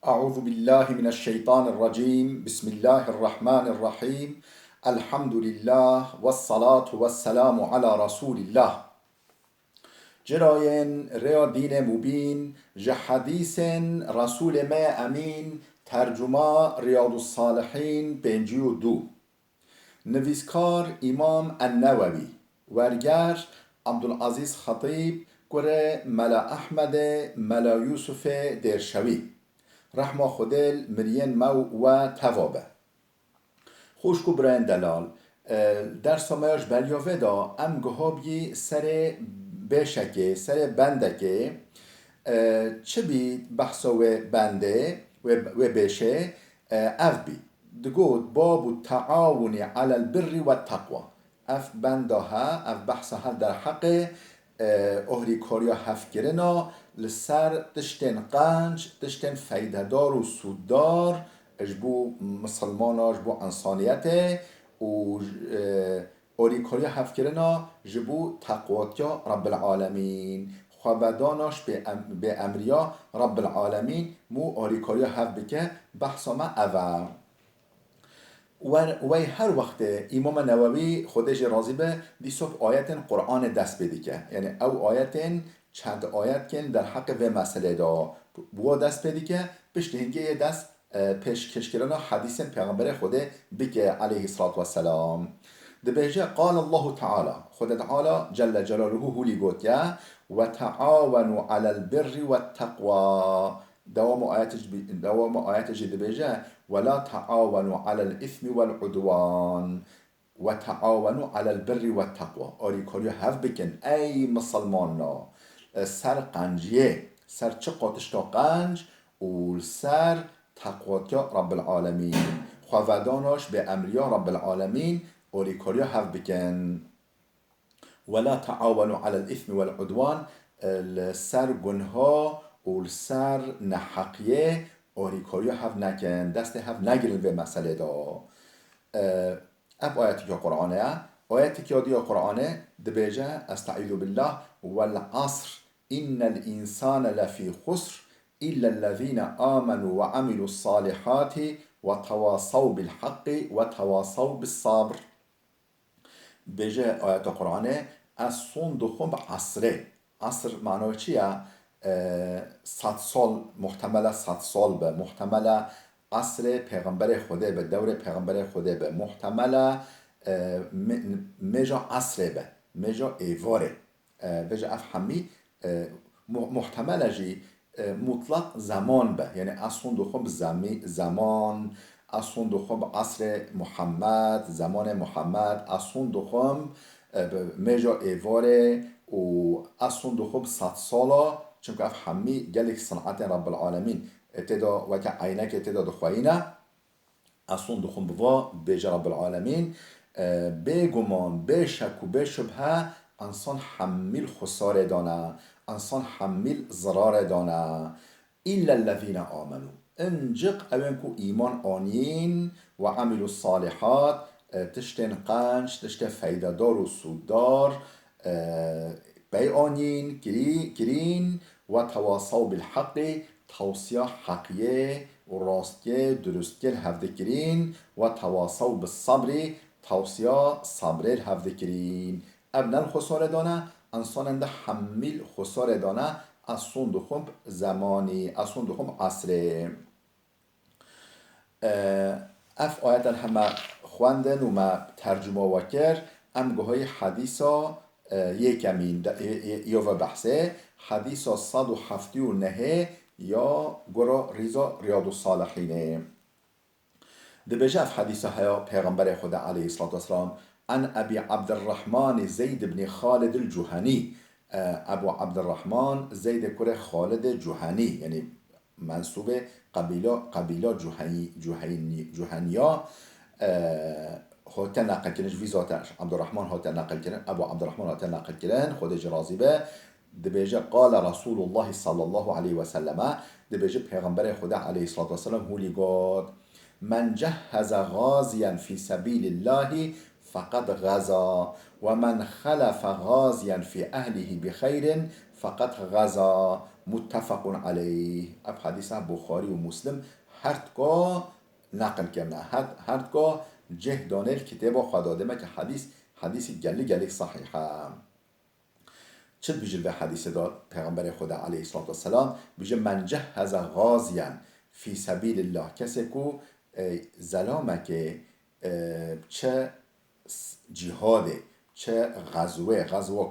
أعوذ بالله من الشيطان الرجيم بسم الله الرحمن الرحيم الحمد لله والصلاة والسلام على رسول الله جراين ريا دين مبين جحديث رسول ما أمين ترجمة رياض الصالحين بنجيو دو نویسکار امام النووی ورگر عبدالعزیز خطیب گره ملا احمد ملا یوسف درشوی رحمه خودل مرین مو و توابه خوشکو برین دلال در سامایش بلیاوه دا ام گهابی سر بشکه سر بندکه چه بید بحثو بنده و بشه اف بید دقود باب التعاون على البر والتقوى اف بندها اف بحثها در حق اهری کاریا هفت گرنا لسر تشتن قنج تشتن فیدهدار و سوددار اجبو مسلمان اجبو انسانیت و اهری کاریا هفت گرنا جبو تقواتیا رب العالمین خوابداناش به امریا رب العالمین مو اهری کاریا هفت بکه بحثا ما اوه و هر وقت امام نووی خودش راضی به دیسوب آیت قرآن دست بدی که یعنی او آیت چند آیت کن در حق و مسئله دا بوا دست بدی که پشتهنگه دست پیش کشکران حدیث پیغمبر خوده بگه علیه الصلاة والسلام دبیجه قال الله تعالی خود تعالی جل جلاله هولی گوت یا و تعاونوا علی البر والتقوى دوام آیاتش دبیجه ولا تعاونوا على الإثم والعدوان وتعاونوا على البر والتقوى آری کاریا هف بکن ای مسلمان سر قنجیه سر چه قاتش تا قنج و سر تقواتیا رب العالمین خواداناش به امریا رب العالمین آری کاریا هف بکن ولا تعاونوا على الإثم والعدوان سر گنها و سر نحقیه آریکاری هف نکن دست هف نگیرن به مسئله دا اف آیتی که قرآنه آیتی که دی قرآنه دبیجه استعیذ بالله والعصر ان الانسان لفی خسر الا الذين آمنوا وعملوا الصالحات وتواصوا بالحق وتواصوا بالصبر بیجه آیت قرآنه از سون دخم عصره عصر معنی چیه؟ 100 سال محتمل 100 سال به محتمل عصر پیغمبر خوده به دور پیغمبر خوده به محتمل مجا عصر به مجا ایواره وجه افهمی محتمل جی مطلق زمان به یعنی اصلا دخم زمان اصلا دخم عصر محمد زمان محمد اصلا دخم مجا ایواره و اصلا دخم 100 ساله چونکه اف همی گلک صنعت رب العالمین اتدا و که عینک اتدا دخوایینه اصلا دخون بوا بیجا رب العالمین بگمان بشک و بشبه انسان حمیل خسار دانه انسان حمیل ضرار دانه الا الذين آمنوا انجق اوینکو ایمان آنین و عملوا الصالحات تشتن قنج تشتن فیدهدار و سوددار بیانین کرین و تواصوا بالحق توصیه حقیه و راستگه درستگه هفته کرین و تواصوا بالصبر توصیه صبر هفته کرین ابنال خساره دانه انسان ده حمیل خساره دانه از سون دخم زمانی از سون دخم عصره اف آیت همه خواندن و ما ترجمه وکر ام گوهای حدیثا یکمین یا و بحثه حدیث 179 یا گرا ریزا ریاض الصالحینه دبجف حدیث ها پیغمبر خدا علیه الصلاة والسلام عن ابی عبد الرحمن زید بن خالد الجهنی ابو عبد الرحمن زید کره خالد جهنی یعنی منصوب قبیله جهنیا هاته نقل کردن ویزاتش عبدالرحمن هاته نقل کردن ابو عبدالرحمن هاته نقل کردن خودش راضی به دبیجه قال رسول الله صلی الله علیه و سلم دبیجه پیغمبر خدا علیه الصلاة والسلام هولی گفت من جهز غازیا فی سبیل الله فقد غزا و من خلف غازیا فی اهله بخیر فقد غزا متفق علیه. اب حدیث بخاری و مسلم هرتگاه نقل کردن، هرتگاه جه دانل کتاب خدا داده که حدیثی گلی صحیحه. چه بیجل به حدیث داد پیغمبر خدا علیه الصلاة والسلام؟ بیجه من جهز غازیا فی سبیل الله، کسی کو زلامه که چه جهاده، چه غزوه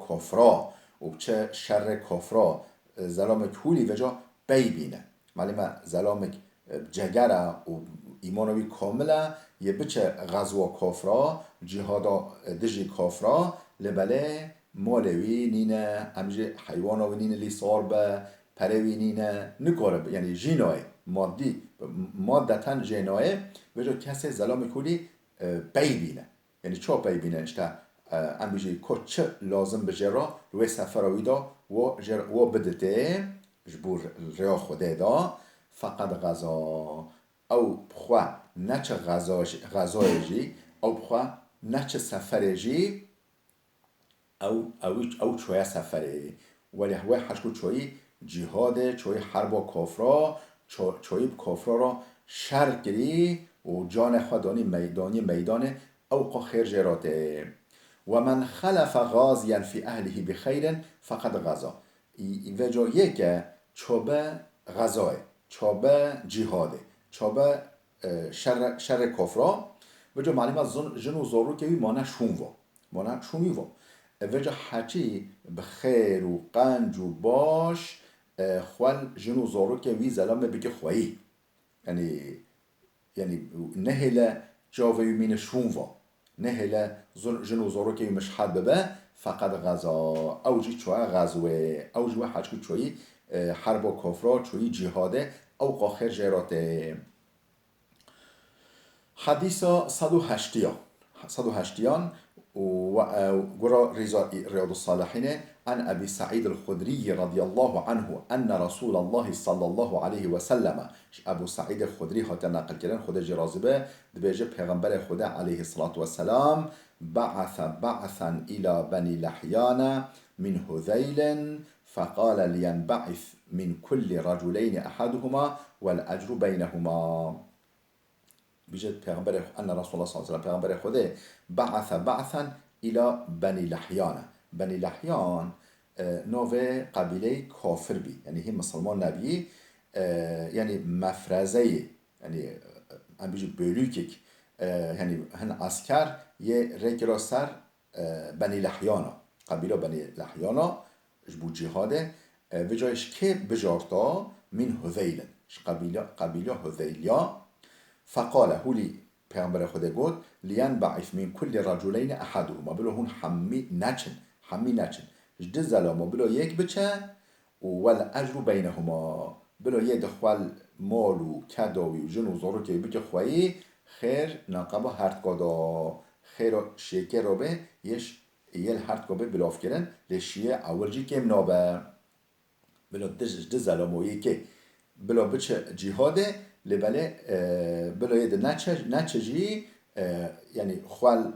کفرا و چه شر کفرا زلامک هولی وجا بیبینه. معلومه زلامک جگره و ایمانوی کامله یه بچه غزوه کفرا جهادا دجی کفرا لبله مالوی نینه همیشه حیوانوی نینه لی صار به پروی نینه نکاره، یعنی جینای مادتا جینای وجا کسی زلام کولی بیبینه. یعنی چه بیبینه اشتا ام بیجی کچ لازم بجه را روی سفراوی دا و بدته جبور ریا خوده دا فقط غذا او بخوا نچه غذای او بخوا نچه سفر جی او چویا سفره ولی هوی حشکو چوی جهاده، چوی حرب کافرا، چوی کافرا را شر گری و جان خودانی میدان او خیر جراته. و من خلف غازیا فی اهله بخیر فقط غذا. و جایه که چوبه غذای، چوبه جهاده، چوبه شر کافرا و جو معلوم از جن و زارو که مانه شونی و وجا حچی بخیر و قنج و باش خوال جن و زارو که وی زلامه بگه خوایی، یعنی نهله جاوی مین شونوا، نهله جن و زارو که مشحد ببه فقط غذا او جی چوه غزوه او جوه حچی چوی حرب و کفرا چوی جهاده او قاخر جراته. حديث 180 وقرأ رياض الصالحين عن أبي سعيد الخدري رضي الله عنه أن رسول الله صلى الله عليه وسلم أبو سعيد الخدري هات نقل كرن خدا جرازبه دبيجه پیغمبر خدا عليه الصلاة والسلام بعثا إلى بني لحيان من هذيل فقال لينبعث من كل رجلين أحدهما والأجر بينهما. بیجه پیغمبر ان رسول الله صلی الله علیه و پیغمبر خدا بعثا الى بنی لحیان. بنی لحیان نوع قبیله کافر بی، یعنی هم مسلمان نبی، یعنی مفرزه، یعنی هم بیجه بلوکیک، یعنی هن اسکر یه رگرا سر بنی لحیانا، قبیله بنی لحیانا جبو جهاده و جایش که بجارتا من هذیل قبیله هذیلیا. فقال هولی پیامبر خدا گفت لینبعث من کل رجلین احدهما، بلو هون حمی نچن جد زلامو بلو یک بچه والاجر بینهما، بلو یه دخوال مال و کداوی و جن و زارو که بکه خواهی خیر ناقبا هرتگادا خیر شیکه رو به یل هرتگا به بلاف کرن لشیه اول جی کم نابه بلو جد زلامو یکی بلو بچه جهاده لبله بلا یه نچه جی یعنی خوال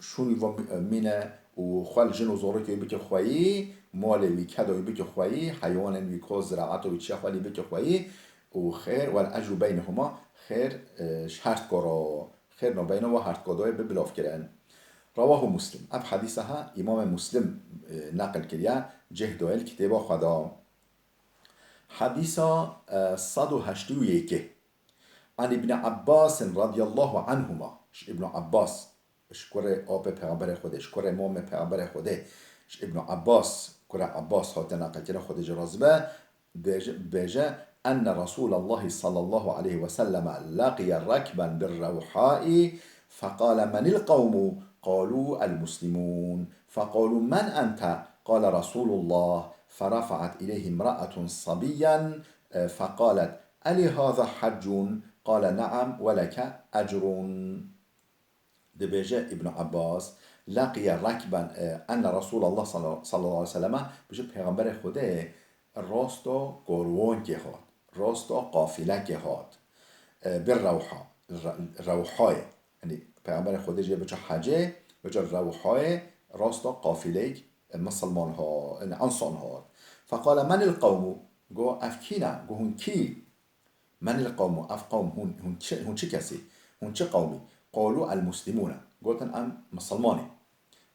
شونی و مینه و خوال جن و زاره که بکه خواهی مال وی کدای بکه خواهی حیوان وی که زراعت و چه خواهی بکه خواهی و خیر و الاجر بینهما خیر شرط کارا خیر نبینه و هرت کادای به بلاف کرن. رواه مسلم. اب حدیثه ها امام مسلم نقل کریا جه دوئل کتابا خدا. حدیث 181 عن ابن عباس رضی الله عنهما. ابن عباس شکر آب پیغمبر خود، شکر امام پیغمبر خود ابن عباس کره عباس هات نقل کرده خود جرازبه بيجا أن رسول الله صلى الله عليه وسلم لقي ركبا بالروحاء فقال من القوم؟ قالوا المسلمون. فقالوا من أنت؟ قال رسول الله. فرفعت إليه امرأة صبيا فقالت ألي هذا حج؟ قال نعم ولك أجر. دبيجا ابن عباس لقي ركبا أن رسول الله صلى الله عليه وسلم بيجا پیغمبر خدا راستا گروان که هات، راستا قافله که هات بالروحا روحای، یعنی پیغمبر خدا جه بچه حجه بچه روحای راستا قافله مسلمان ها انسان ها. فقال من القوم؟ گو اف کینا گو هون کی من القوم اف قوم هون چه کسی هون چه قومی قالوا المسلمون گوتن ام مسلمانی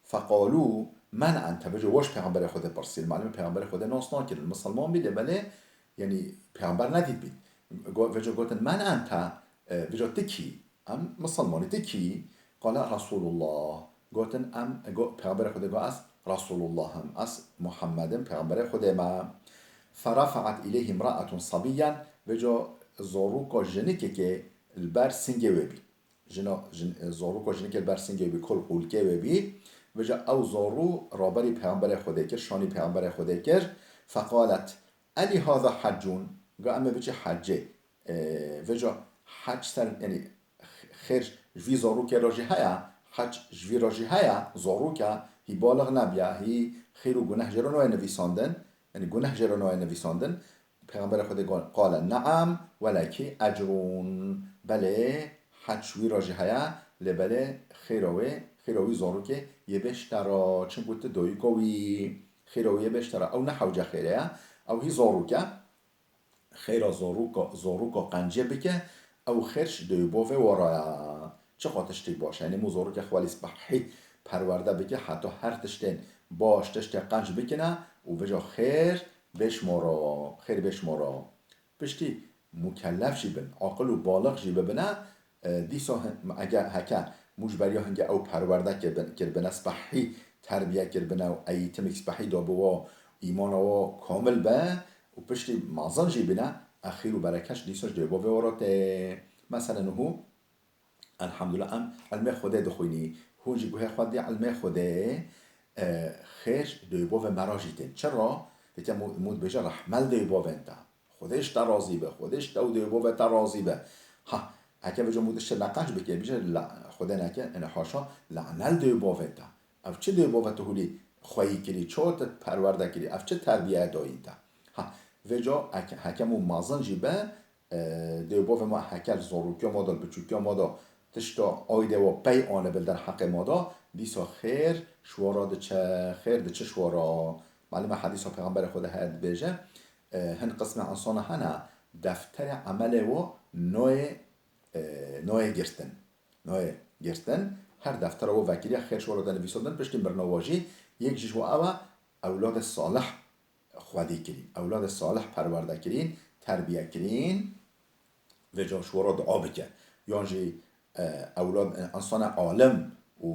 فقالوا من انت بجو واش پیغمبر خود پرسید معلومه پیغمبر خود ناسنا کرد مسلمان بیده بله یعنی پیغمبر ندید بید وجو گوتن من انت وجو تکی ام مسلمانی تکی قال رسول الله گوتن ام پیغمبر خود گو از رسول الله هم از محمد پیغمبر خود ما فرفعت الیه امرأة صبیا وجو زوروکا جنکی که البر سنگه وبی زوروکا جنکی البر سنگه وبی کل قولکه وبی وجا او زورو رابری پیغمبر خدا کرد شانی پیغمبر خدا کرد فقالت الی هذا حجون گو اما بچه حجه وجا حج سر یعنی خیر جوی زورو که راجی هیا حج جوی راجی هیا زورو که هی بالغ نبیا هی خیر و گناه جرانو نویساندن یعنی گناه جرانو نویساندن پیغمبر خدا قال نعم ولکی اجرون بله حج جوی راجی هیا لبله خیروی زارو که یه بشترا چون گوته دوی گوی خیروی بشترا او نه حوجه خیره او هی زارو که خیرا زارو که قنجه بکه او خیرش دوی باوه ورایا چه خاطشتی باشه یعنی مو زارو که خوالی سبحی پرورده بکه حتی هر تشتین باش تشتی قنج بکنه و بجا خیر بشمارا پشتی مکلف جی بن عاقل و بالغ جی ببنه دیسا اگر هکه مجبری هنگه او پرورده کرد بنا سبحی تربیه کرد بنا و ایتم سبحی دا بوا ایمان و کامل به و پشتی معظم جی بنا اخیر و برکش دیساش دی با ورات مثلا هو الحمدلله ام علم خوده دخوینی هو جی گوه خود دی علم خوده خیش دی با مراجیتین چرا؟ دیگه مود بجا رحمل دی با انتا خودش ترازی به خودش دو دی با ترازی به ها اگه بجا مودش لقاش بکه بیشه خدا نکه این حاشا لعنل دی باوتا اف چه دی باوتا هولی خواهی کری چوت پرورده کری اف چه تربیه دایی تا ها وجا حکم و مازن جیبه دی باو ما حکر زاروکیا مادا بچوکیا مادا تشتا آیده و پی آنه بل در حق مادا دیسا خیر شوارا ده چه خیر ده چه شوارا معلومه حدیث پیغمبر خدا هد بیجه هن قسم انسان هنه دفتر عمل و نوع گرتن هر دفتر و وکیلی خیر شورا دن نویساندن پشتی برنواجی یک جیش و اوه اولاد صالح خودی کرین اولاد صالح پرورده کرین تربیه کرین و جا شورا دعا بکن یعنی اولاد انسان عالم و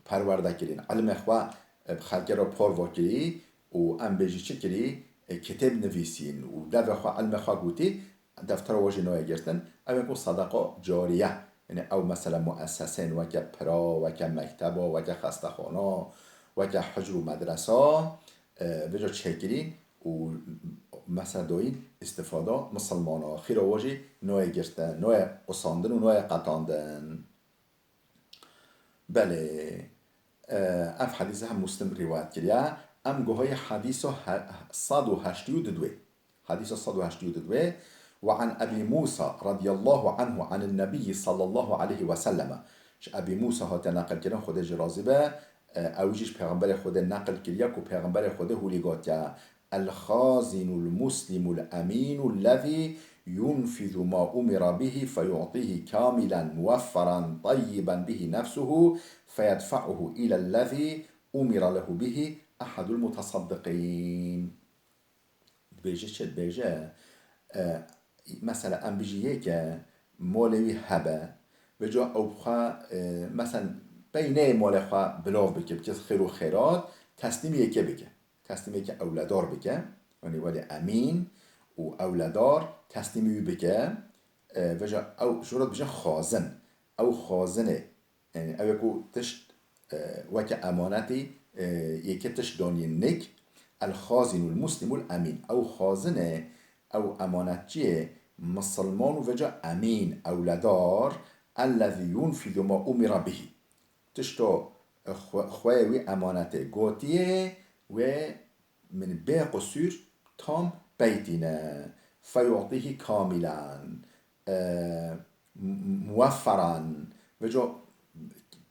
پرورده کرین علم خواه خلقه را پاروا کری و ام بیجی چه کری کتاب نویسین و در خواه علم خواه گوتی دفتر واجی نوع گرتن او یکو صدقه جاریه یعنی او مثلا مؤسسین وکه پرا وکه مکتبا وکه خستخانا وکه حجر و مدرسه وجا چکرین و مثلا دوین استفاده مسلمان ها خیر واجی نوع گرتن نوع قصاندن و نوع قطاندن بله اف حدیث هم مسلم روایت کریه ام گوهای حدیث 182 حديث 182 وعن أبي موسى رضي الله عنه عن النبي صلى الله عليه وسلم أبي موسى هات نقل كده خود جرازبه اوجيش پیغمبر خود نقل كريك وبيغمبر خود هو لقات الخازن المسلم الأمين الذي ينفذ ما أمر به فيعطيه كاملا موفرا طيبا به نفسه فيدفعه إلى الذي أمر له به أحد المتصدقين بیجه چه بیجه مثلا ام بیجیه که مولوی هبه و جا او خواه مثلا بینه مول خواه بلاو بکه بکه خیر و خیرات تسلیم یکه بکه تسلیم یکه اولادار بکه یعنی ولی امین و اولادار تسلیمی بکه و جا او شورت بیجه خازن او خازنه یعنی او یکو تشت وکه امانتی یکه تشت دانی نک الخازن المسلم الأمين أو خازنه أو أمانتجي مسلمان وجا أمين أو لدار الذي ينفذ ما أمر به تشتو خوي أمانته قوتيه ومن بقصور تام بيتنا فيعطيه كاملا موفرا وجا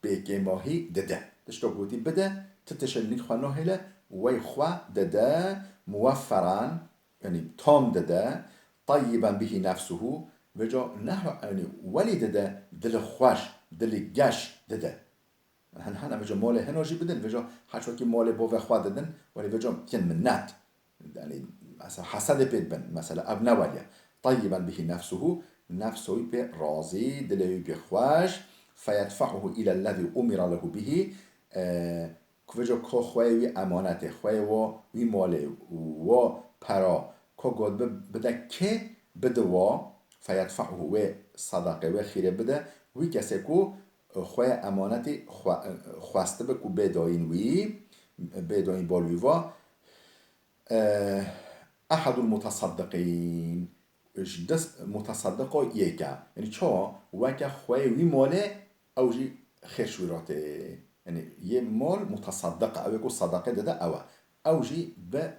بكماهي دده تشتو قوتي بده تتشلين خانوه له ويخوا ددا موفرا يعني تام دده طيبا به نفسه وجا نه يعني ولی دده دل خوش دل گش دده هن وجا مال هنوجي بدن وجا حشو كي مال بو خوا ددن ولی وجا كن منات يعني مثلا حسد بيت بن مثلا اب نوليا طيبا به نفسه نفسه به راضي دل بخواش فيدفعه الى الذي امر له به كوجا كو خوي امانت خوي و وی مال و پرا كو گود بده که بده و فيدفعه و صدقه و خیره بده وی کسی کو خواه امانتی خواسته به کو بداین وی بداین بالوی و احد المتصدقین دست متصدق یکا یعنی چا وکا خواه وی ماله او جی خیرشوراته یعنی یه مال متصدق او یکو صدقه داده او جی به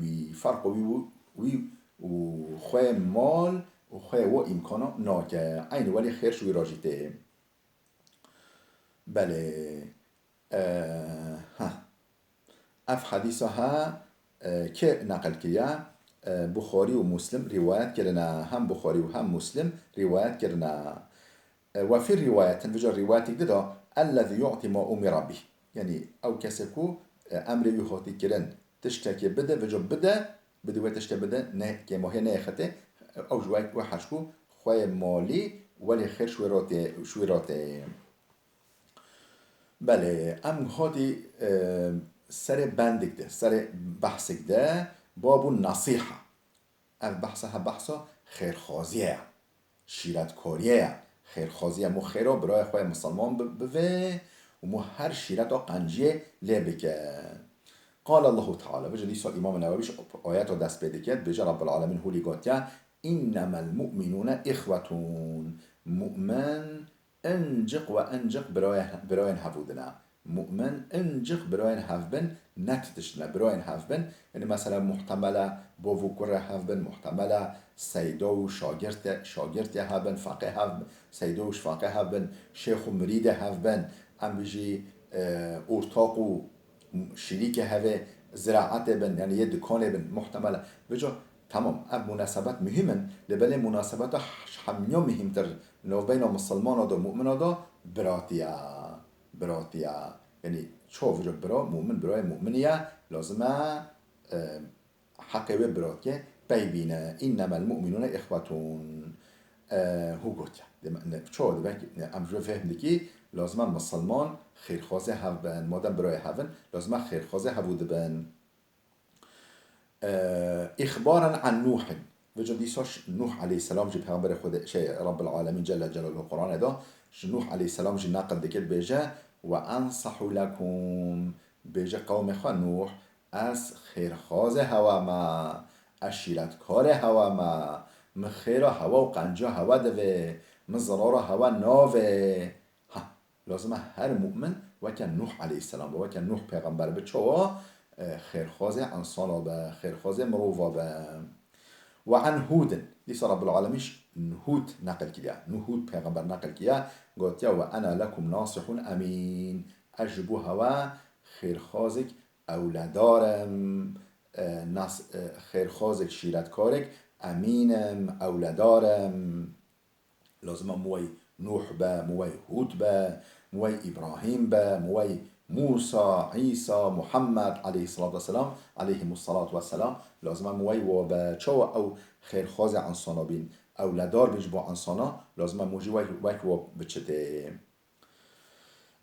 وی فرق وی و خواه مال و خواه و امکانا ناکه عین ولی خیرشوی راجیته بله اف حدیث ها که نقل کیا بخاری و مسلم روایت کرنا هم بخاری و هم مسلم روایت کرنا وفي الرواية تنفجر رواية كده الذي يعطي ما أمر به يعني أو كسكو أمر يخاطي كرن تشتكي بده وجو بده وتشتكي بده نه كما هي ناخته أو جواك وحشكو خوي مالي ولي خير شويراتي بله ام هادی سر بندک ده سر بحثک ده باب النصیحه اف بحثها بحثا خیرخوازیه شیرتکاریه خیرخوازیه مو خیرا برای خواه مسلمان بوه و مو هر شیرت قنجیه لبکه قال الله تعالى بجا ديسا امام نوويش آيات دست بيده كد بجا رب العالمين هولي قاتيا انما المؤمنون اخوتون مؤمن انجق وانجق براين هفودنا مؤمن انجق براين هفبن نتتشنا براين هفبن يعني مثلا محتملة بوفو كره هفبن محتملة سيدو شاگرت هفبن فقه هفبن سيدوش فقه هفبن شيخ مريد هفبن ام بيجي ارتاقو شریک هوا زراعت بن يعني یه دکان بن محتمله بجا تمام اب مناسبت مهمن لبله مناسبت همیا مهمتر نو بین مسلمان دا مؤمن دا براتیا يعني شو وجا برا مؤمن برای مؤمنیه لازمه حقه براتيه بيبينه انما المؤمنون اخوتون هو گوتیا شو دبک امجو فهم دکی لازم مسلمان خیرخوازه هفبن مادم برای هفن لازم خیرخوازه هفود بن اخبارا عن نوح وجا دیساش نوح علیه السلام جی پیغمبر خود شی رب العالمین جل جلاله قرآن دا نوح علیه السلام جی نقل دکت بیجه و انصح لکم بیجه قوم خواه نوح از خیرخوازه هوا ما اشیرتکار هوا ما مخیر هوا و قنجا هوا دوه مزرار هوا ناوه لازمه هر مؤمن وکن نوح علیه السلام و وکن نوح پیغمبر به چوا خیرخواز انسانا به خیرخواز مروفا به و عن هود لیسا رب العالمیش هود نقل کیا هود پیغمبر نقل کیا گوتیا و انا لکم ناصح امین اجبو هوا خیرخوازک اولادارم خیرخوازک شیرتکارک امینم اولادارم لازمه موی نوح با موی هود با موی ابراهیم با موی موسى عيسى محمد عليه الصلاة والسلام عليهم الصلاة والسلام لازم موي و بچو او خير خواز انسانا بين او لدار بيج با انسانا لازم موجي وك و بچته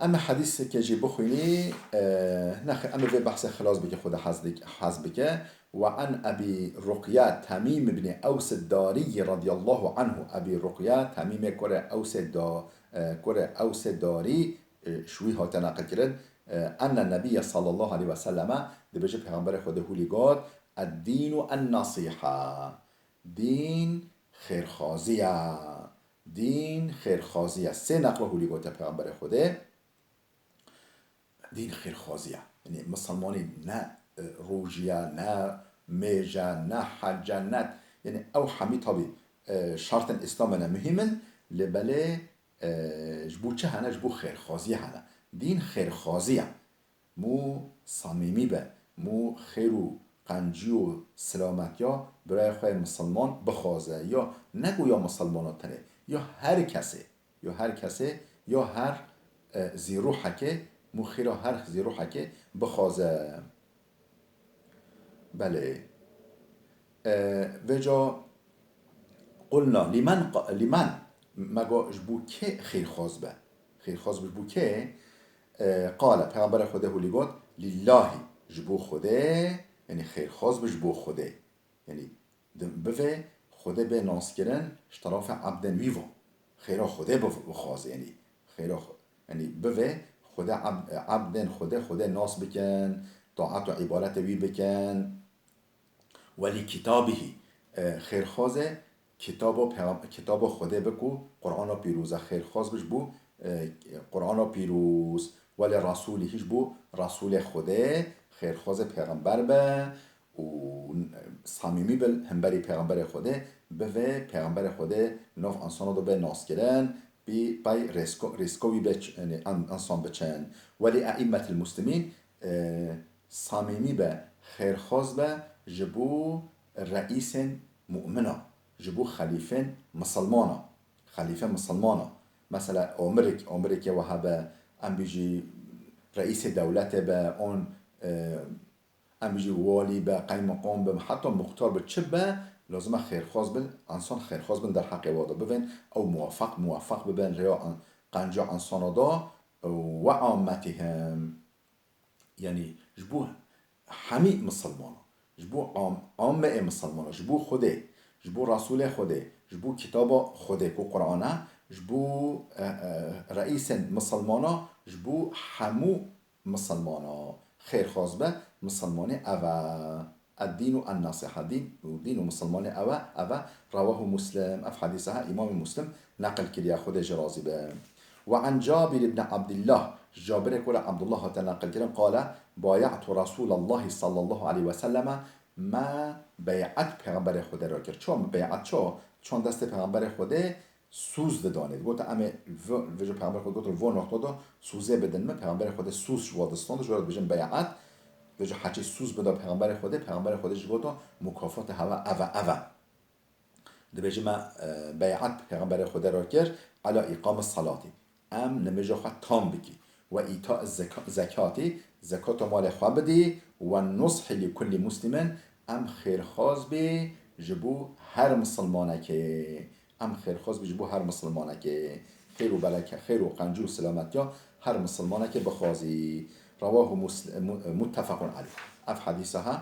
اما حديث که جي بخويني اما في بحث خلاص بك خود حزبك وعن ابي رقية تميم بن اوس الداري رضي الله عنه ابي رقية تميم كره اوس الداري شوي هاتا نقل كرد ان النبي صلى الله عليه وسلم ده بجي پیغمبر خود هولي قاد الدين النصيحة دين خيرخازية دين خيرخازية سه نقل هولي قاد پیغمبر خوده دين خيرخازية يعني مسلماني نه روجيا نه ميجا نه حجا نه يعني او حمي طبي شرط الاسلام مهما لبله جبو چه هنه جبو خیرخوازیه هنه دین خیرخوازیه مو صمیمی به مو خیرو قنجی و سلامتیا برای خواه مسلمان بخوازه، یا نگو یا مسلمان تنه، یا هر کسه، یا هر زیرو حکه مخیرا هر زیرو حکه بخوازه. بله. وجا قلنا لمن مگا جبو که خیرخواز به، خیرخواز جبو که قال پیغمبر خدا هولی گفت لله جبو خوده، یعنی خیرخواز به جبو خوده، یعنی بوه خوده به ناس کرن اشتراف عبدن ویوه خیرا خوده بخوازه، یعنی خیرا یعنی بوه خوده عبدن خوده ناس بکن، طاعت و عبارت وی بکن. ولی کتابی خیرخوازه کتاب خوده بکو قرآن پیروزه خیرخواز بش بو قرآن پیروز. ولی رسولیش بو رسول خوده خیرخواز پیغمبر به و صمیمی بل همبری پیغمبر خوده به پیغمبر خوده ناف انسان رو به ناس کرن بی ریسکوی انسان بچن. ولی ائمت المسلمین صمیمی به خیرخواز به جبو رئیس مؤمنه، جبو خلیفه مسلمانه. مثلا امریکا و هبه ام بیجی رئیس دولت به اون ام بیجی والی به قیم مقام به حتی مختار به چه به لازم خیرخواز بن انسان خیرخواز بن در حق وادا ببین او موفق ببین ریا قنجا انسان دا و عامتهم، یعنی جبو همه مسلمان، جبو عامه مسلمان، جبو خوده، جبو رسول خوده، جبو کتاب خوده کو قرآنه، جبو رئیس مسلمانا، جبو همو مسلمانا خیرخواز به مسلمان اوه الدين الناصح دين مسلمان اوه رواه مسلم اف حديثها امام مسلم نقل كريا خود جرازي به. وعن جابر بن عبد الله جابر يقول عبد الله تنقل كريم قال بايعت رسول الله صلى الله عليه وسلم ما بیعت پیغمبر خدا را کرد. چون بیعت چون دست پیغمبر خدا سوز دانید گفت امه وجه پیغمبر خدا گفت و نقطه دا سوزه بدن من پیغمبر خدا سوز شوادستان جو بجن بیعت وجه حچی سوز بده پیغمبر خدا جو مکافات هوا اوه ده بجه ما بیعت پیغمبر خدا را کرد علی اقام الصلاتی ام نمجه خود تام بکی و ایتاء زکاتی زکات مال خواه بدی و نصح لکل مسلمن ام خیرخواز بی جبو هر مسلمانه که جبو هر مسلمانه که خیر و برکه خیر و قنجو و سلامتی هر مسلمانه که بخوازی. رواه متفق علیه اف حدیثها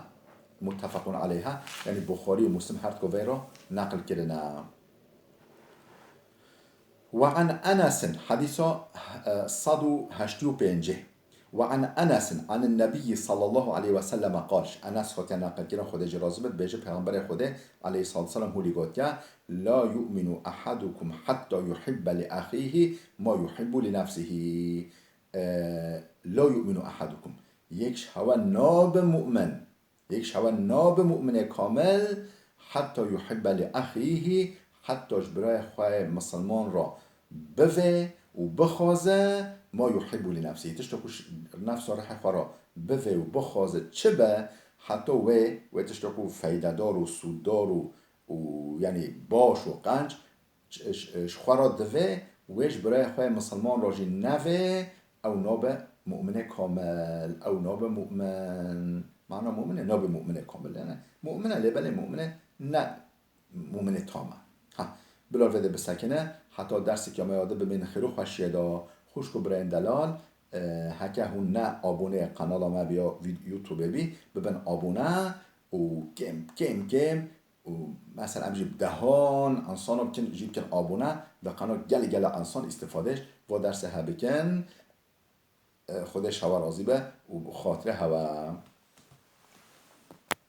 متفق علیها یعنی بخاری و مسلم هر کوی را نقل کردن. وعن أنس حديث 185 وعن أنس عن النبي صلى الله عليه وسلم قال أنس خاطر نقل كده خود جرازبت بيجي پیغمبر خود عليه الصلاة والسلام هو لقد لا يؤمن أحدكم حتى يحب لأخيه ما يحب لنفسه. لا يؤمن أحدكم يكش هوا ناب مؤمن كامل حتى يحب لأخيه حتی برای خواه مسلمان را بوه و بخوازه ما یحب لنفسه تشتا کش نفس را را بوه و بخوازه چه به حتی و تشتا که فیده دار و سود دار و یعنی باش و قنج خواه را دوه ویش برای خواه مسلمان را جی نوه او ناب مؤمن کامل او ناب مؤمن معنی مؤمنه ناب مؤمن کامل یعنی مؤمنه لبله مؤمنه نه مؤمن تامه بلال وده بسکنه حتی درسی که ما یاده ببین خیرو خوشیه دا خوشکو برین دلال هکه هون نه آبونه قنال ما بیا یوتیوب بی ببین آبونه و کم و مثلا امجیب دهان انسان رو بکن جیب کن آبونه در قنال گل انسان استفادهش و درس ها بکن خودش هوا راضی به و خاطره هوا